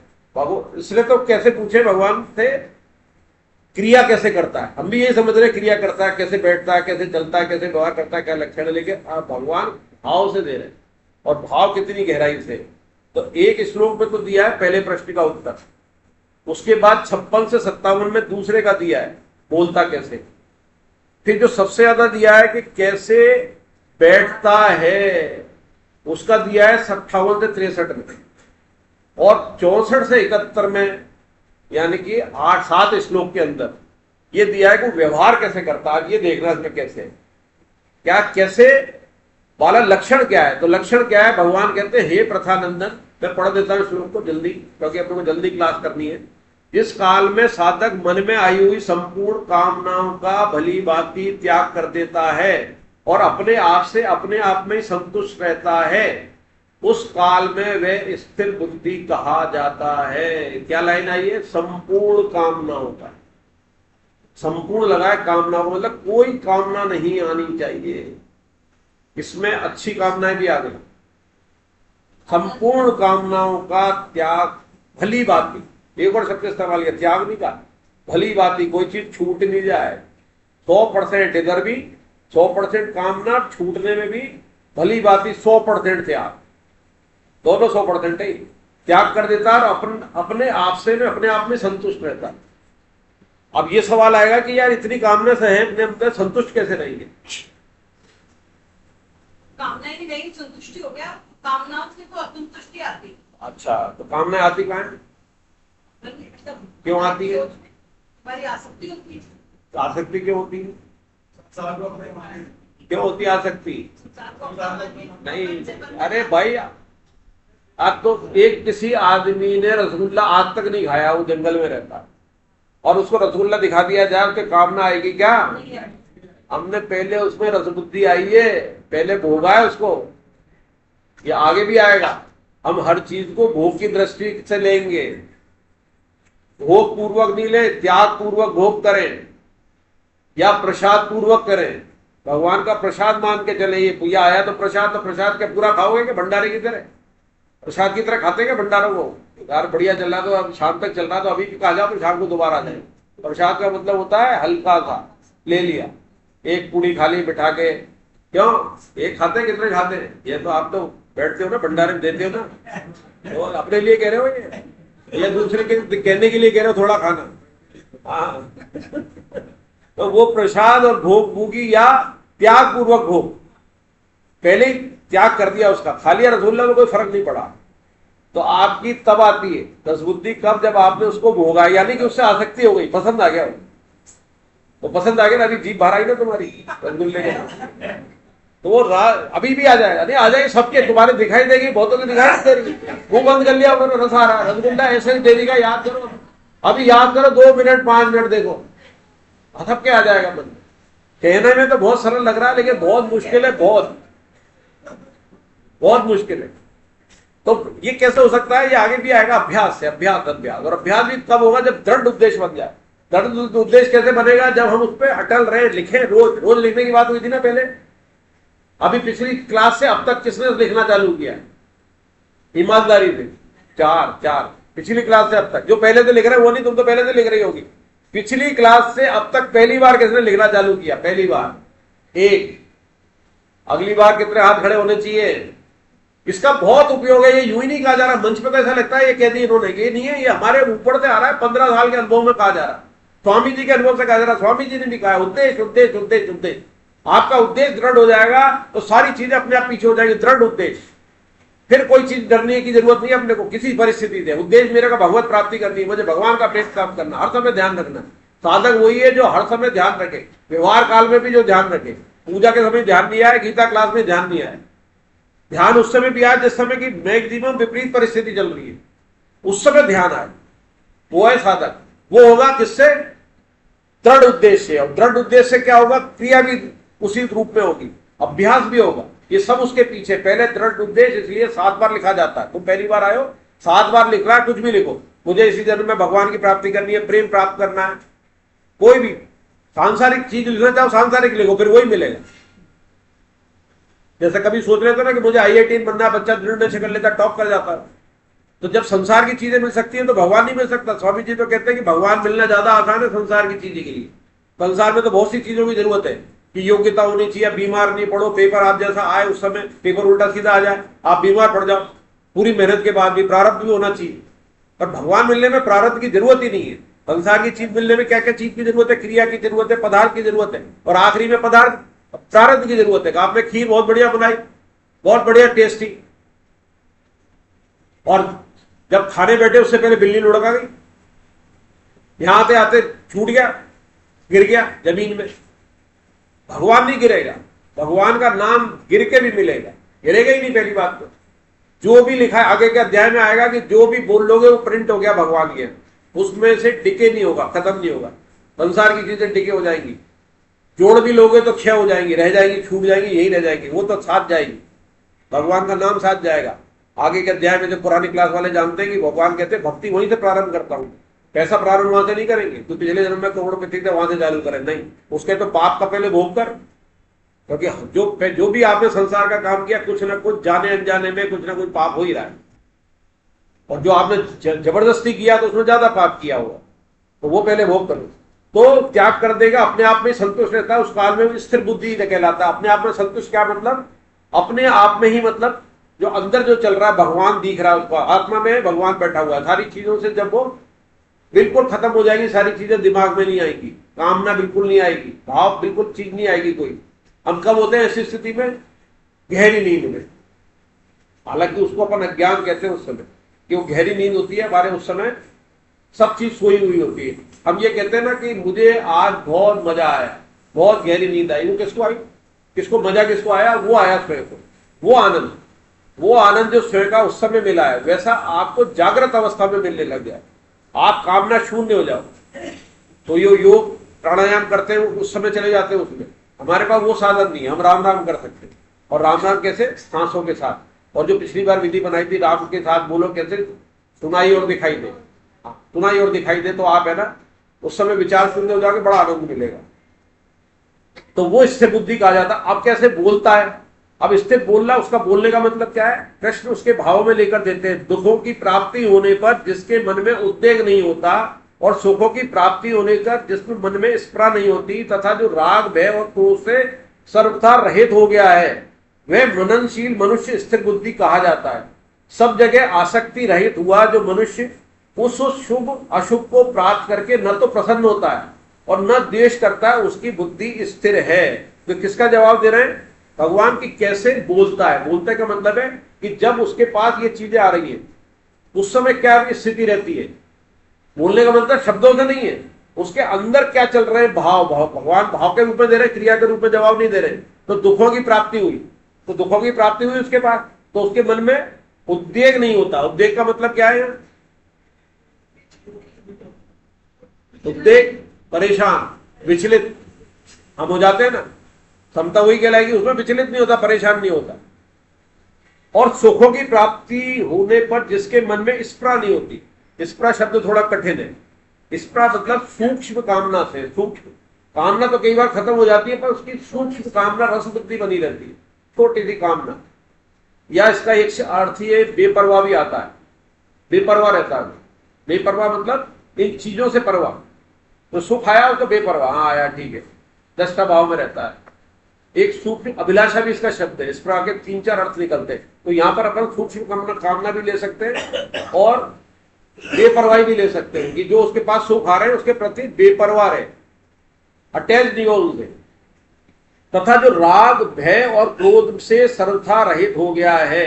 इसलिए तो कैसे पूछे भगवान से, क्रिया कैसे करता है? हम भी यही समझ रहे, क्रिया करता है, कैसे बैठता है, कैसे चलता है, कैसे व्यवहार करता है, क्या लक्षण है। लेकिन भगवान भाव से दे रहे हैं, और भाव कितनी गहराई से। तो एक श्लोक में तो दिया है पहले प्रश्न का उत्तर, उसके बाद 56 से 57 में दूसरे का दिया है, बोलता कैसे। फिर जो सबसे ज्यादा दिया है कि कैसे बैठता है, उसका दिया है 57 से 63 में, और 64 से 71 में, यानी कि 8-7 श्लोक के अंदर ये दिया है कि व्यवहार कैसे करता है। ये देखना इसमें कैसे है, क्या कैसे वाला लक्षण क्या है। तो लक्षण क्या है, भगवान कहते हैं हे प्रथानंदन, मैं पढ़ देता हूं श्लोक को जल्दी, क्योंकि अपने को जल्दी क्लास करनी है। जिस काल में साधक मन में आई हुई संपूर्ण कामनाओं का भली भांति त्याग कर देता है और अपने आप से अपने आप में संतुष्ट रहता है, उस काल में वह स्थिर बुद्धि कहा जाता है। क्या लाइन आई है, संपूर्ण कामनाओं का, संपूर्ण लगा है कामनाओं, मतलब कोई कामना नहीं आनी चाहिए, इसमें अच्छी कामनाएं भी आ गई। संपूर्ण कामनाओं का त्याग, भली बात, एक और शब्द इस्तेमाल किया, त्याग नहीं का, भली बात, कोई चीज छूट नहीं जाए। 100% इधर भी 100% कामना, छूटने में भी भली बात 100% त्याग, दोनों 100% ही त्याग कर देता है और अपने आप से में अपने आप में संतुष्ट रहता है। अब ये सवाल आएगा कि यार इतनी कामना से है, अपने अंदर संतुष्ट कैसे रहेंगे। कामनाएं नहीं रहेगी, संतुष्टि हो गया, कामनाओं से तो असंतुष्टि आती। अच्छा, तो कामना आती कहाँ है, क्यों आती है, हमारी आसक्ति होती है। आसक्ति क्यों होती है, क्यों होती है आसक्ति, नहीं अरे भाई, अब तो एक किसी आदमी ने रसगुल्ला आज तक नहीं खाया, वो जंगल में रहता और उसको रसगुल्ला दिखा दिया जाए तो कामना आएगी क्या। हमने पहले उसमें रसबुद्धि आई है, पहले भोगा है उसको, ये आगे भी आएगा। हम हर चीज को भोग की दृष्टि से लेंगे, भोग पूर्वक नहीं ले, त्याग पूर्वक भोग करें या प्रसाद पूर्वक करें। भगवान का प्रसाद मान के चले, ये पूजा आया तो प्रसाद क्या पूरा खाओगे क्या भंडारे की तरह, प्रसाद की तरह खाते क्या भंडारों को। यार बढ़िया चल रहा तो अब शाम तक चल रहा तो अभी भी खा जाओ, तो शाम को दोबारा आ जाए। प्रसाद का मतलब होता है हल्का सा ले लिया, एक पूड़ी खा ली बिठा के, क्यों एक खाते कितने खाते हैं, ये तो आप तो बैठते हो ना भंडारे में देते हो ना, तो अपने लिए कह रहे हो ये या दूसरे के कहने के लिए कह रहे हो थोड़ा खाना। हाँ तो वो प्रसाद और भोग भूगी या त्याग पूर्वक भोग, पहले ही त्याग कर दिया उसका, खा लिया रसगुल्ला तो कोई फर्क नहीं पड़ा। तो आपकी तब आती है रसबुद्धि कब, जब आपने उसको भोगा, यानी कि उससे आसक्ति हो गई, पसंद आ गया वो, तो पसंद आ गया ना, अभी जीभ बाहर आई ना तुम्हारी रसगुल्ले के, तो वो अभी भी आ जाएगा, नहीं आ जाएगी सबके, तुम्हारे दिखाई देगी, बहुतों की दिखाई दे रही, मुंह बंद कर लिया उन्होंने, रस आ रहा है, रसगुल्ला ऐसे ही दे देगा, याद करो अभी, याद करो 2 मिनट 5 मिनट देखो, सबके आ जाएगा मन। कहने में तो बहुत सरल लग रहा है, लेकिन बहुत मुश्किल है, बहुत मुश्किल है। तो ये कैसे हो सकता है, ये आगे भी आएगा, अभ्यास से, अभ्यास अभ्यास, और अभ्यास भी तब होगा जब दृढ़ उद्देश्य बन जाए। दृढ़ उद्देश्य कैसे बनेगा, जब हम उस पर अटल रहे, लिखें, रोज रोज लिखने की बात हुई थी ना पहले। अभी पिछली क्लास से अब तक किसने लिखना चालू किया, ईमानदारी से 4 पिछली क्लास से अब तक, जो पहले से लिख रहे हैं वो नहीं, तुम तो पहले से लिख रही होगी। पिछली क्लास से अब तक पहली बार किसने लिखना चालू किया, पहली बार 1, अगली बार कितने हाथ खड़े होने चाहिए। इसका बहुत उपयोग है, ये यूं ही नहीं कहा जा रहा, मंच पे तो ऐसा लगता है ये कह दी इन्होंने, ये नहीं है, ये हमारे ऊपर से आ रहा है, 15 साल के अनुभव में कहा जा रहा है, स्वामी जी के अनुभव से कहा जा रहा है। स्वामी जी ने भी कहा है उद्देश्य उद्देश्य उद्देश्य उद्देश्य, आपका उद्देश्य दृढ़ हो जाएगा तो सारी चीजें अपने आप पीछे हो जाएगी। दृढ़ उद्देश्य, फिर कोई चीज डरने की जरूरत नहीं है अपने को किसी परिस्थिति से। उद्देश्य मेरे का भगवत प्राप्ति करनी है, मुझे भगवान का प्रेम प्राप्त करना, हर समय ध्यान रखना। साधक वही है जो हर समय ध्यान रखे, व्यवहार काल में भी जो ध्यान रखे। पूजा के समय ध्यान नहीं आया, गीता क्लास में ध्यान नहीं आया, ध्यान उस समय भी आया जिस समय की मैक्सिमम विपरीत परिस्थिति चल रही है, उस समय ध्यान आए, वो है साधक। वो होगा किससे, दृढ़ उद्देश्य। और दृढ़ उद्देश्य से क्या होगा, क्रिया भी उसी रूप में होगी, अभ्यास भी होगा, ये सब उसके पीछे। पहले दृढ़ उद्देश्य, इसलिए 7 बार लिखा जाता है। तुम पहली बार आयो, 7 बार लिख रहा है, कुछ भी लिखो, मुझे इसी जन्म में भगवान की प्राप्ति करनी है, प्रेम प्राप्त करना है, कोई भी सांसारिक चीज लिखना चाहो सांसारिक लिखो, फिर वही मिलेगा। जैसे कभी सोच रहे थे ना कि मुझे IIT बनना है, बच्चा दृढ़ निश्चय कर लेता, टॉप कर जाता है, तो जब संसार की चीजें मिल सकती हैं तो भगवान नहीं मिल सकता। स्वामी जी तो कहते हैं कि भगवान मिलना ज्यादा आसान है संसार की चीजें के लिए। संसार में तो बहुत सी चीजों की जरूरत है कि योग्यता होनी चाहिए, बीमार नहीं पड़ो, पेपर आप जैसा आए उस समय पेपर उल्टा सीधा आ जाए, आप बीमार पड़ जाओ, पूरी मेहनत के बाद भी प्रारब्ध भी होना चाहिए। पर भगवान मिलने में प्रारब्ध की जरूरत ही नहीं है। संसार की चीज मिलने में क्या क्या चीज की जरूरत है, क्रिया की जरूरत है, पदार्थ की जरूरत है, और आखिरी में पदार्थ प्रारब्ध की जरूरत है। आपने खीर बहुत बढ़िया बनाई, बहुत बढ़िया टेस्टी, और जब खाने बैठे उससे पहले बिल्ली लुढ़क आ गई, यहां आते आते छूट गया, गिर गया जमीन में। भगवान नहीं गिरेगा, भगवान का नाम गिर के भी मिलेगा, गिरेगा ही नहीं। पहली बात तो जो भी लिखा है आगे के अध्याय में आएगा कि जो भी बोल लोगे वो प्रिंट हो गया भगवान के, उसमें से टिके नहीं होगा, खत्म नहीं होगा। संसार की चीजें टिके हो जाएंगी, जोड़ भी लोगे तो क्षय हो जाएंगी, रह जाएंगी, छूट जाएंगी, यही रह जाएंगी, वो तो साथ जाएगी, भगवान का नाम साथ जाएगा। आगे के अध्याय में जो पुरानी क्लास वाले जानते हैं कि भगवान कहते हैं भक्ति वहीं से प्रारंभ करता हूं, पैसा प्रारंभ वहां से नहीं करेंगे, तो पिछले जन्म में करोड़पति थे वहां से चालू करें, नहीं, उसके तो पाप का पहले भोग कर। क्योंकि जो भी आपने संसार का काम किया कुछ ना कुछ जाने अनजाने में कुछ ना कुछ पाप हो ही रहा है, और जो आपने जबरदस्ती किया तो उसमें ज्यादा पाप किया हुआ, तो वो पहले भोग करो। तो त्याग कर देगा, अपने आप में संतुष्ट रहता है, उस काल में स्थिर बुद्धि कहलाता है। अपने आप में संतुष्ट क्या मतलब? अपने आप में ही मतलब जो अंदर जो चल रहा है भगवान दिख रहा है उसको, आत्मा में भगवान बैठा हुआ है। सारी चीजों से जब वो बिल्कुल खत्म हो जाएगी, सारी चीजें दिमाग में नहीं आएगी, कामना बिल्कुल नहीं आएगी, भाव बिल्कुल चीज नहीं आएगी कोई। हम कब होते हैं ऐसी स्थिति में? गहरी नींद में। हालांकि उसको अपन अज्ञान कहते हैं उस समय, कि वो गहरी नींद होती है हमारे, उस समय सब चीज सोई हुई होती है। हम ये कहते हैं ना कि मुझे आज बहुत मजा आया, बहुत गहरी नींद आई। वो किसको आई? किसको मजा, किसको आया? वो आया स्वयं को, वो आनंद जो स्वयं का उस समय मिला है, वैसा आपको जागृत अवस्था में मिलने लग गया। आप कामना शून्य हो जाओ, तो ये योग प्राणायाम करते हैं उस समय चले जाते हैं उसमें। हमारे पास वो साधन नहीं है, हम राम राम कर सकते हैं। और राम राम कैसे? सांसों के साथ। और जो पिछली बार विधि बनाई थी, राम के साथ बोलो कैसे? सुनाई और दिखाई दे, सुनाई और दिखाई दे, तो आप है ना उस समय विचार शून्य हो जाओगे, बड़ा आनंद मिलेगा। तो वो स्थिर बुद्धि कहा जाता। अब कैसे बोलता है? अब स्थिर बोलना, उसका बोलने का मतलब क्या है? कृष्ण उसके भाव में लेकर देते हैं। दुखों की प्राप्ति होने पर जिसके मन में उद्वेग नहीं होता, और सुखों की प्राप्ति होने पर जिसमें मन में स्पृहा नहीं होती, तथा जो राग भय और क्रोध से सर्वथा रहित हो गया है, वह मननशील मनुष्य स्थिर बुद्धि कहा जाता है। सब जगह आसक्ति रहित हुआ जो मनुष्य उस शुभ अशुभ को प्राप्त करके न तो प्रसन्न होता है और न द्वेष करता है, उसकी बुद्धि स्थिर है। तो किसका जवाब दे रहे हैं? भगवान की कैसे बोलता है। बोलते का मतलब है कि जब उसके पास ये चीजें आ रही है उस समय क्या स्थिति रहती है। बोलने का मतलब शब्दों से नहीं है, उसके अंदर क्या चल रहे हैं भाव। भगवान भाव के रूप में दे रहे, क्रिया के रूप में जवाब नहीं दे रहे। तो दुखों की प्राप्ति हुई, तो दुखों की प्राप्ति हुई उसके पास, तो उसके मन में उद्वेग नहीं होता। उद्वेग का मतलब क्या है? उद्वेग, परेशान, विचलित हम हो जाते हैं ना, समता वही कहलाएगी, उसमें विचलित नहीं होता, परेशान नहीं होता। और सुखों की प्राप्ति होने पर जिसके मन में स्पृहा नहीं होती। स्पृहा शब्द थोड़ा कठिन है। स्पृहा मतलब सूक्ष्म कामना से, सूक्ष्म कामना तो कई बार खत्म हो जाती है, पर उसकी सूक्ष्म कामना रसवृत्ति बनी रहती है, छोटी सी कामना। या इसका एक अर्थ ये बेपरवाह भी आता है, बेपरवाह रहता है। बेपरवाह मतलब इन चीजों से परवाह, तो सुख आया तो बेपरवाह, हाँ आया ठीक है, दृष्टा भाव में रहता है। एक सूक्ष्म अभिलाषा भी इसका शब्द है, इस प्रकार के 3-4 अर्थ निकलते हैं। तो यहां पर अपन सूक्ष्म कामना भी ले सकते हैं और बेपरवाही भी ले सकते हैं, कि जो उसके पास सुख आ रहे हैं उसके प्रति बेपरवाह है, अटैच नहीं हो उनसे। तथा जो राग भय और क्रोध से सर्वथा रहित हो गया है।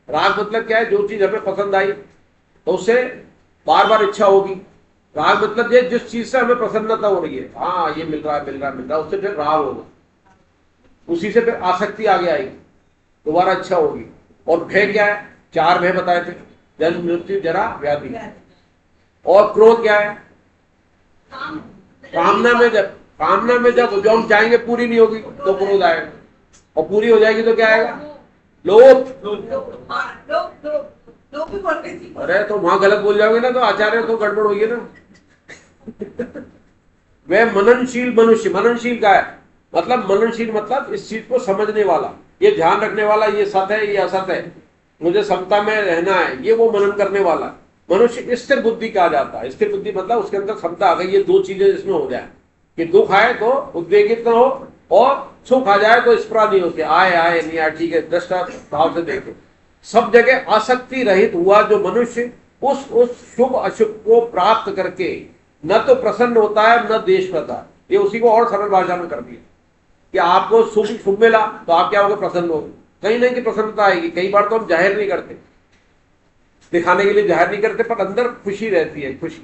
राग मतलब क्या है? जो चीज हमें पसंद आई तो उससे बार बार इच्छा होगी। राग मतलब ये जिस चीज से हमें प्रसन्नता हो रही है, हाँ ये मिल रहा है, मिल रहा है, मिल रहा है, उससे फिर राग होगा, उसी से फिर आसक्ति आगे आएगी, दोबारा इच्छा होगी। और भय क्या है? 4 भय बताए थे, जन्म मृत्यु जरा व्याधि। और क्रोध क्या है? कामना में जब जो हम चाहेंगे पूरी नहीं होगी तो क्रोध आएगा, और पूरी हो जाएगी तो क्या आएगा? लोभ। अरे तो वहां गलत बोल जाओगे ना तो आचार्य तो गड़बड़ होगी ना। वह मननशील मनुष्य, मननशील का है मतलब, मननशील मतलब इस चीज को समझने वाला, ये ध्यान रखने वाला, ये सत्य है, ये असत्य है, मुझे समता में रहना है, ये वो मनन करने वाला मनुष्य स्थिर बुद्धि कहा जाता है। स्थिर बुद्धि मतलब उसके अंदर क्षमता आ गई, ये 2 चीजें इसमें हो जाए, कि दुख आए तो उद्वेगित न हो, और सुख आ जाए तो स्पृहा नहीं होती, आए नहीं आए ठीक है, दृष्टा भाव से देखे। सब जगह आसक्ति रहित हुआ जो मनुष्य उस शुभ अशुभ को प्राप्त करके न तो प्रसन्न होता है न द्वेष करता है। ये उसी को और सरल भाषा में कर दिया। कि आपको सुख सुख मिला तो आप क्या होगे, प्रसन्न होगे। कहीं नहीं कि प्रसन्नता आएगी। कई बार तो हम जाहिर नहीं करते, दिखाने के लिए जाहिर नहीं करते, पर अंदर खुशी रहती है। खुशी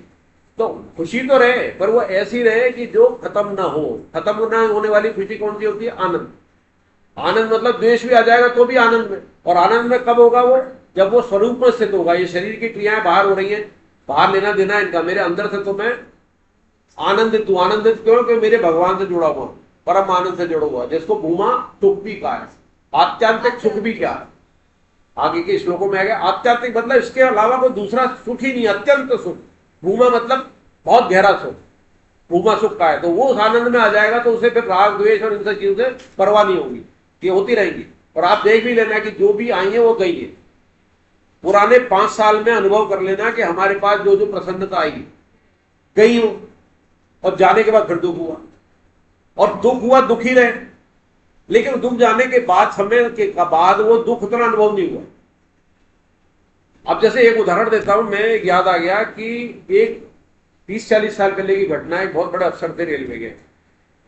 तो खुशी तो रहे, पर वो ऐसी रहे कि जो खत्म ना हो। खत्म ना होने वाली खुशी कौन सी होती है? आनंद। आनंद मतलब द्वेष भी आ जाएगा तो भी आनंद में। और आनंद में कब होगा वो? जब वो स्वरूप में स्थित होगा। ये शरीर की क्रियाएं बाहर हो रही हैं, बाहर लेना देना इनका, मेरे अंदर से तो मैं आनंदित हूं। आनंदित क्यों? कि मेरे भगवान से जुड़ा हुआ, परम आनंद से जुड़ा हुआ, जिसको भूमा सुख भी कहा है, आत्यांतिक सुख भी क्या है, आगे के श्लोकों में आ गया। आत्यांतिक मतलब इसके अलावा कोई दूसरा सुख ही नहीं, अत्यंत सुख। भूमा मतलब बहुत गहरा सुख, भूमा सुख का है। तो वो उस आनंद में आ जाएगा तो उसे फिर राग द्वेष और इन सब चीजों से परवाह नहीं होगी, ये होती रहेंगी। और आप देख भी लेना कि जो भी आई है वो गई है। पुराने 5 साल में अनुभव कर लेना कि हमारे पास जो जो प्रसन्नता आई गई हो, और जाने के बाद फिर दुख हुआ, और दुख हुआ, दुखी रहे। लेकिन दुख जाने के बाद, समय के बाद, वो दुख उतना अनुभव नहीं हुआ। अब जैसे एक उदाहरण देता हूं मैं, याद आ गया कि एक 30-40 साल पहले की घटना है। बहुत बड़े अफसर थे रेलवे के,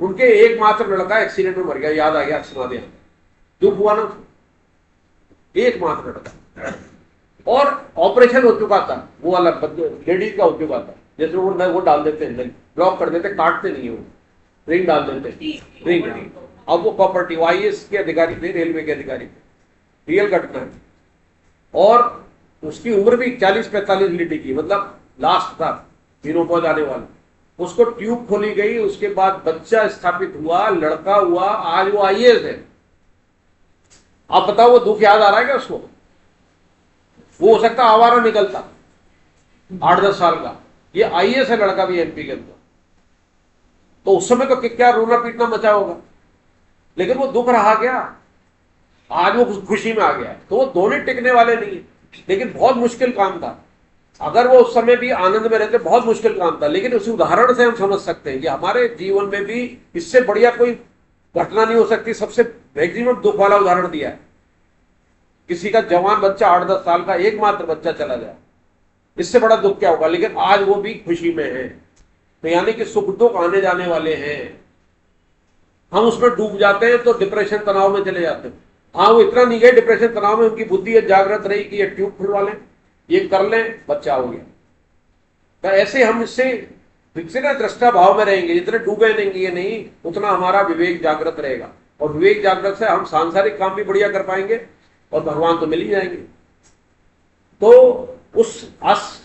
उनके एकमात्र लड़का एक्सीडेंट में मर गया। याद आ गया, सुना दिया, दुख हुआ ना। एकमात्र लड़का, और ऑपरेशन हो चुका था, वो वाला लेडीज का हो चुका था। जैसे वो डाल देते हैं, ब्लॉक कर देते, काटते नहीं हो, रिंग डाल देते, रिंग। अब वो प्रॉपर्टी, IAS के अधिकारी थे, रेलवे के अधिकारी थे, रियल घटना है। और उसकी उम्र भी 40-45 लीटर की, मतलब लास्ट था, दिनों पहुंचाने वाला। उसको ट्यूब खोली गई, उसके बाद बच्चा स्थापित हुआ, लड़का हुआ, आज वो IAS है। आप बताओ वो दुख याद आ रहा है क्या उसको? वो हो सकता आवारा निकलता 8-10 साल का, ये IAS है लड़का भी MP के अंदर। तो उस समय तो क्या रोना पीटना मचा होगा, लेकिन वो दुख रहा क्या, आज वो खुशी में आ गया है। तो वो दोनों टिकने वाले नहीं है, लेकिन बहुत मुश्किल काम था। अगर वो उस समय भी आनंद में रहते, बहुत मुश्किल काम था। लेकिन उस उदाहरण से हम समझ सकते हैं कि हमारे जीवन में भी इससे बढ़िया कोई घटना नहीं हो सकती। सबसे मैक्सिमम दुख वाला उदाहरण दिया है। किसी का जवान बच्चा 8-10 साल का एकमात्र बच्चा चला जाए, इससे बड़ा दुख क्या होगा। लेकिन आज वो भी खुशी में है। तो यानी कि सुख दुख आने जाने वाले हैं, हम उसमें डूब जाते हैं तो डिप्रेशन तनाव में चले जाते हैं। हाँ, वो इतना नहीं गए डिप्रेशन तनाव में, उनकी बुद्धि जागृत रही कि ये ट्यूब खुलवा लें, ये कर लें, बच्चा हो गया। तो ऐसे हम इससे जितना दृष्टा भाव में रहेंगे, जितने डूबे रहेंगे नहीं, उतना हमारा विवेक जागृत रहेगा। और विवेक जागृत से हम सांसारिक काम भी बढ़िया कर पाएंगे और भगवान तो मिल ही जाएंगे। तो उस आस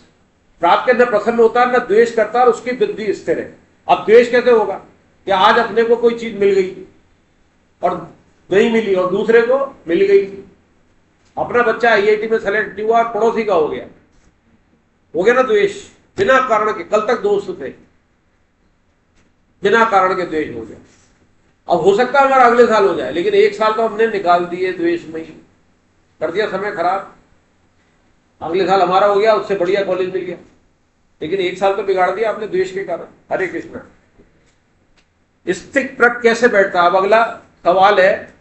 प्राप्त के अंदर प्रसन्न होता है, न द्वेष करता, और उसकी बुद्धि स्थिर है। अब द्वेष कैसे होगा कि आज अपने को कोई चीज मिल गई और नहीं मिली, और दूसरे को मिल गई। अपना बच्चा IIT में सेलेक्ट नहीं हुआ और पड़ोसी का हो गया ना द्वेष, बिना कारण के। कल तक दोस्त थे, बिना कारण के द्वेष हो गया। अब हो सकता है हमारा अगले साल हो जाए, लेकिन 1 साल तो हमने निकाल दिए द्वेष में ही, कर दिया समय खराब। अगले साल हमारा हो गया, उससे बढ़िया कॉलेज मिल गया, लेकिन 1 साल तो बिगाड़ दिया आपने द्वेष के कारण। हरे कृष्ण। स्थित प्रज्ञ कैसे बैठता है? अब अगला सवाल है,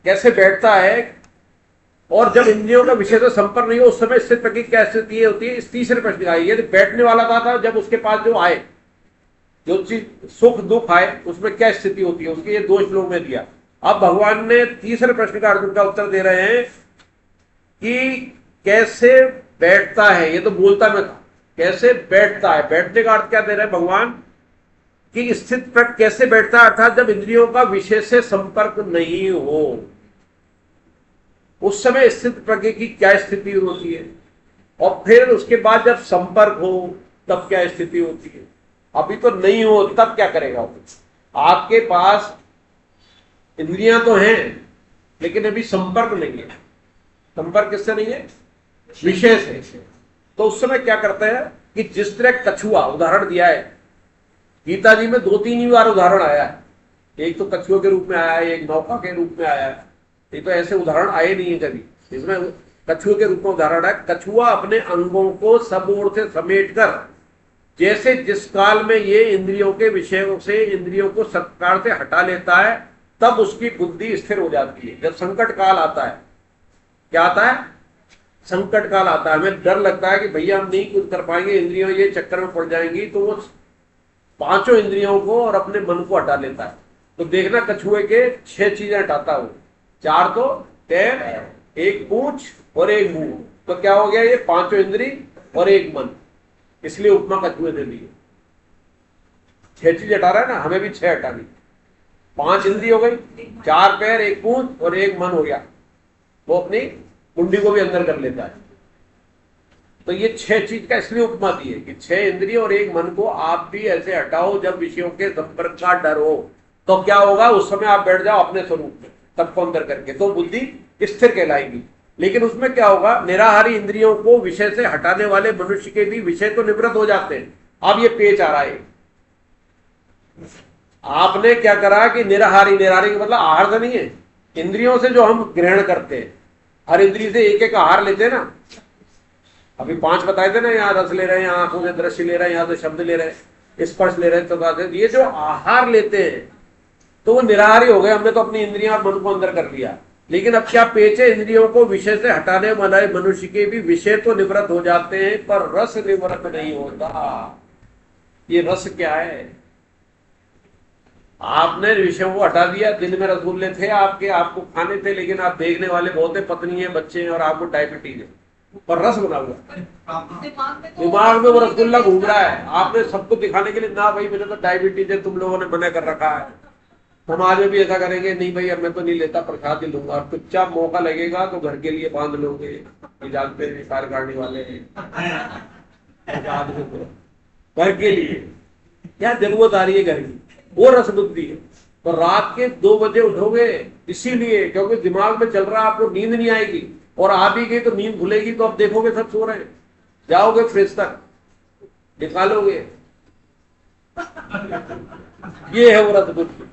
कैसे बैठता है? और जब इंद्रियों का विषय से संपर्क नहीं हो, उस समय स्थित प्रज्ञ क्या स्थिति होती है? इस तीसरे प्रश्न का ये बैठने वाला था जब उसके पास जो आए, जो चीज सुख दुख आए, उसमें क्या स्थिति होती है उसकी, ये 2 श्लोक में दिया। अब भगवान ने तीसरे प्रश्न का अर्जुन का उत्तर दे रहे हैं कि कैसे बैठता है। ये तो बोलता मैं था, कैसे बैठता है। बैठने का अर्थ क्या दे रहे हैं भगवान कि स्थित प्रज्ञ कैसे बैठता है, अर्थात जब इंद्रियों का विषय से संपर्क नहीं हो, उस समय स्थित प्रज्ञ की क्या स्थिति होती है, और फिर उसके बाद जब संपर्क हो तब क्या स्थिति होती है। अभी तो नहीं हो, तब क्या करेगा? आपके पास इंद्रियां तो हैं, लेकिन अभी संपर्क नहीं है। संपर्क किससे नहीं है? विषय से। तो उस समय क्या करते हैं कि जिस तरह कछुआ, उदाहरण दिया है गीता जी में 2-3 बार उदाहरण आया है। एक तो कछुए के रूप में आया है, एक नौका के रूप में आया है। ये तो ऐसे उदाहरण आए नहीं है कभी, इसमें कछुए के रूप में उदाहरण है। कछुआ अपने अंगों को सब ओर से समेटकर, जैसे जिस काल में ये इंद्रियों के विषयों से इंद्रियों को सत्कार से हटा लेता है, तब उसकी बुद्धि स्थिर हो जाती है। जब संकट काल आता है, क्या आता है? संकट काल आता है। हमें डर लगता है कि भैया हम नहीं कुछ कर पाएंगे, इंद्रियों ये चक्कर में पड़ जाएंगी, तो वो 5 इंद्रियों को और अपने मन को हटा लेता है। तो देखना कछुए के 6 चीजें हटाता हूं, 4 तो पैर, 1 पूंछ और 1 मुंह, तो क्या हो गया ये 5 इंद्री और 1 मन, इसलिए उपमा कछुए दे दी। 6 चीज हटा रहा है ना, हमें भी 6 हटानी। 5 इंद्री हो गई, 4 पैर, 1 पूंछ और 1 मन हो गया, वो अपनी मुंडी को भी अंदर कर लेता है। तो ये 6 चीज का इसलिए उपमा दी है कि 6 इंद्रिय और 1 मन को आप भी ऐसे हटाओ जब विषयों के संपर्क का डर हो, तो क्या होगा, उस समय आप बैठ जाओ अपने स्वरूप में, तब को अंदर करके, तो बुद्धि स्थिर कहलाएगी। लेकिन उसमें क्या होगा, निराहारी इंद्रियों को विषय से हटाने वाले मनुष्य के भी विषय तो निवृत्त हो जाते हैं। अब ये पेच आ रहा है, आपने क्या करा कि निराहारी, निराहारी का मतलब आहार तो नहीं है, इंद्रियों से जो हम ग्रहण करते हैं, हर इंद्रिय से एक एक आहार लेते हैं ना। अभी 5 बताए थे ना, यहाँ रस ले रहे हैं, यहाँ आंखों से दृश्य ले रहे हैं, यहाँ से शब्द ले रहे हैं, स्पर्श ले रहे हैं, तो ये जो आहार लेते हैं तो वो निराहारी हो गए, हमने तो अपनी इंद्रियां और मन को अंदर कर लिया। लेकिन अब क्या पेचे, इंद्रियों को विषय से हटाने वाले मनुष्य के भी विषय तो निवृत्त हो जाते हैं, पर रस निवृत्त नहीं होता। ये रस क्या है, आपने विषयों को हटा दिया, दिन में रसगुल्ले थे आपके, आपको खाने थे, लेकिन आप देखने वाले बहुत है, पत्नी है, बच्चे हैं और आपको डायबिटीज है, पर रस बना हुआ दिमाग में वो रसगुल्ला घूम रहा है। आपने सबको दिखाने के लिए, ना भाई मुझे तो डायबिटीज है, तुम लोगों ने मना कर रखा है, समाज में भी ऐसा करेंगे, नहीं भाई अब मैं तो नहीं लेता, प्रसाद ही लूंगा, और चुपचाप मौका लगेगा तो घर के लिए बांध लोगे, जानते हैं कार गाड़ने वाले घर के लिए क्या जरूरत आ रही है घर की, वो रस बुद्धि है। तो रात के 2 बजे उठोगे इसीलिए क्योंकि दिमाग में चल रहा है, आपको नींद नहीं आएगी, और आ भी गई तो नींद भूलेगी, तो अब देखोगे सब सो रहे हैं, जाओगे फ्रिज तक निकालोगे, ये है वो रस बुद्धि,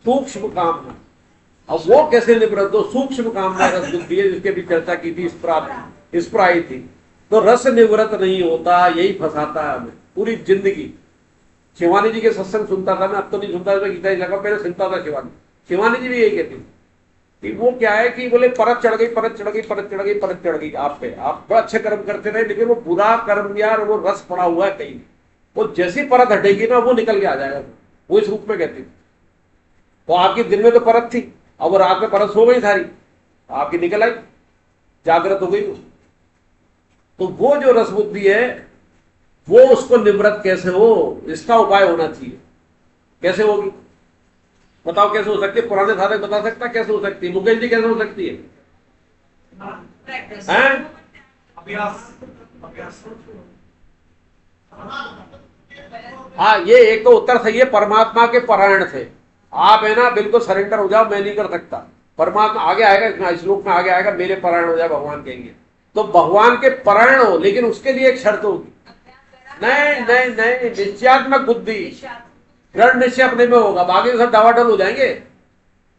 सूक्ष्म कामना। अब वो कैसे निवृत्त हो, सूक्ष्म कामना रस बुद्धि है, जिसके भी चर्चा की थी, इस पर आई थी। तो रस निवृत्त नहीं होता, यही फंसाता है हमें पूरी जिंदगी। शिवानी जी के सत्संग सुनता था मैं, अब तो नहीं सुनता, गीता जी लगा, पहले सुनता था शिवानी जी भी यही कहती कि वो क्या है कि बोले परत चढ़ गई, परत चढ़ गई, परत चढ़ गई, परत चढ़ गई आप पे, आप बड़ा अच्छे कर्म करते रहे, लेकिन वो बुरा कर्म यार, वो रस पड़ा हुआ है कहीं, वो जैसी परत हटेगी ना वो निकल के आ जाएगा, वो इस रूप में कहती। तो आपकी दिन में तो परत थी, अब वो रात में परत सो गई सारी, आपकी निकल आई, जागृत हो गई। तो वो जो रस बुद्धि है वो उसको निवृत्त कैसे हो, इसका उपाय होना चाहिए। कैसे होगी बताओ, कैसे हो सकती है, पुराने साधक बता सकता कैसे हो सकती है, मुकेश जी कैसे हो सकती है? हाँ, ये एक तो उत्तर सही है, परमात्मा के परायण थे आप, है ना, बिल्कुल सरेंडर हो जाओ, मैं नहीं कर सकता, परमात्मा आगे आएगा, श्लोक में आगे आएगा, मेरे परायण हो जाए भगवान कहेंगे, तो भगवान के परायण हो, लेकिन उसके लिए एक शर्त होगी, नहीं नहीं नहीं, निश्चयात्मक बुद्धि, दृढ़ निश्चय अपने में होगा, बाकी सब डावाडोल हो जाएंगे।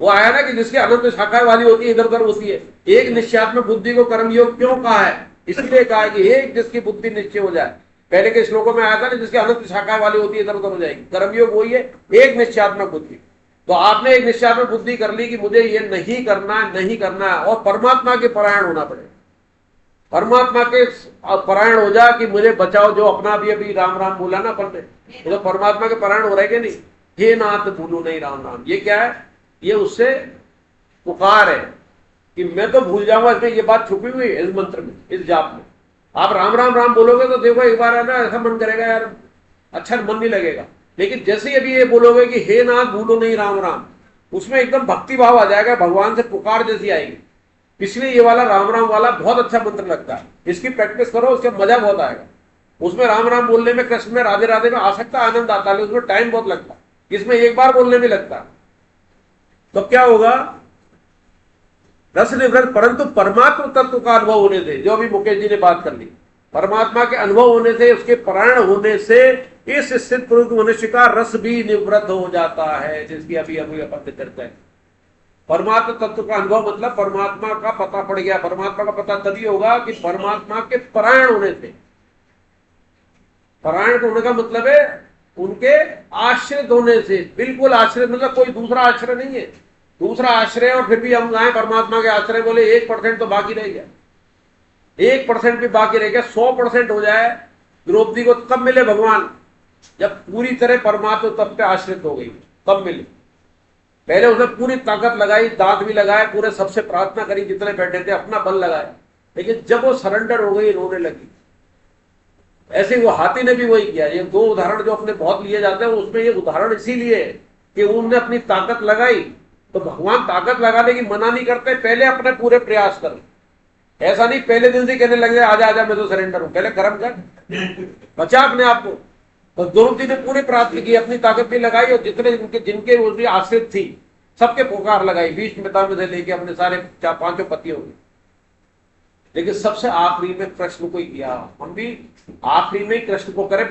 वो आया ना कि जिसकी अनंत शाखाएं वाली होती है, इधर उधर होती है, एक निश्चयात्मक बुद्धि को कर्मयोग क्यों कहा है, इसलिए कहा है कि एक जिसकी बुद्धि निश्चय हो जाए, पहले के श्लोकों में आया था ना, जिसकी अनंत शाखाएं वाली होती है, इधर उधर हो जाएगी, कर्मयोग वही है, एक निश्चयात्मक बुद्धि। तो आपने एक निश्चयात्मक बुद्धि कर ली कि मुझे ये नहीं करना है, नहीं करना है, और परमात्मा के परायण होना पड़ेगा, परमात्मा के परायण हो जा कि मुझे बचाओ, जो अपना भी अभी राम राम बोला ना अपन ने, तो परमात्मा के परायण हो रहे कि नहीं, हे नाथ भूलो नहीं राम राम, ये क्या है, ये उससे पुकार है कि मैं तो भूल जाऊंगा, इसमें ये बात छुपी हुई है इस मंत्र में, इस जाप में। आप राम राम राम बोलोगे तो देखो एक बार है ना, ऐसा मन करेगा यार, अच्छा मन नहीं लगेगा, लेकिन जैसे ही अभी ये बोलोगे कि हे नाथ भूलो नहीं राम राम, उसमें एकदम भक्ति भाव आ जाएगा, भगवान से पुकार जैसी आएगी। इसलिए ये वाला राम राम वाला बहुत अच्छा मंत्र लगता है, इसकी प्रैक्टिस करो, उसका मजा बहुत आएगा। उसमें राम राम बोलने में, कृष्ण में, राधे राधे में आ सकता आनंद आता है, उसमें टाइम बहुत लगता है, इसमें एक बार बोलने में लगता है। तो क्या होगा, रस निवृत्त, परंतु परमात्मा तत्व का अनुभव होने से, जो अभी मुकेश जी ने बात कर ली, परमात्मा के अनुभव होने से, उसके परायण होने से इस स्थित पुरुष मनुष्य का रस भी निवृत्त हो जाता है, जिसकी अभी अभी अपन चर्चा है। परमात्मा तत्व का अनुभव मतलब परमात्मा का पता पड़ गया। परमात्मा का पता तभी होगा कि परमात्मा के परायण होने से। परायण होने का मतलब है उनके आश्रित होने से। बिल्कुल आश्रित मतलब कोई दूसरा आश्रय नहीं है, दूसरा आश्रय और फिर भी हम गाए परमात्मा के आश्रय बोले 1% तो बाकी रह गया, 1% भी बाकी रह गया। 100% हो जाए द्रौपदी को तब मिले भगवान, जब पूरी तरह परमात्मा तब पे आश्रित हो गई, तब मिले। पहले उसने पूरी ताकत लगाई, दांत भी लगाए, पूरे सबसे प्रार्थना करी, जितने बैठे थे अपना बल लगाया, लेकिन जब वो सरेंडर हो गई, रोने लगी। ऐसे वो हाथी ने भी वही किया। ये दो उदाहरण जो अपने बहुत लिए जाते हैं, उसमें ये उदाहरण इसीलिए है कि उन्होंने अपनी ताकत लगाई। तो भगवान ताकत लगाने की मना नहीं करते, पहले अपने पूरे प्रयास कर। ऐसा नहीं पहले दिन से कहने लगे आजा आजा मैं तो सरेंडर हूं, पहले कर्म कर, बचा अपने आप को। तो द्रौपदी ने पूरी प्रार्थना की, अपनी ताकत भी लगाई, और जितने जिनके उसकी आश्रित थी सबके पुकार लगाई, भीष्म पितामह से लेके अपने सारे 4-5 पतियों के। लेकिन सबसे आखिरी में कृष्ण को ही किया। हम भी आखिरी में कृष्ण को करें।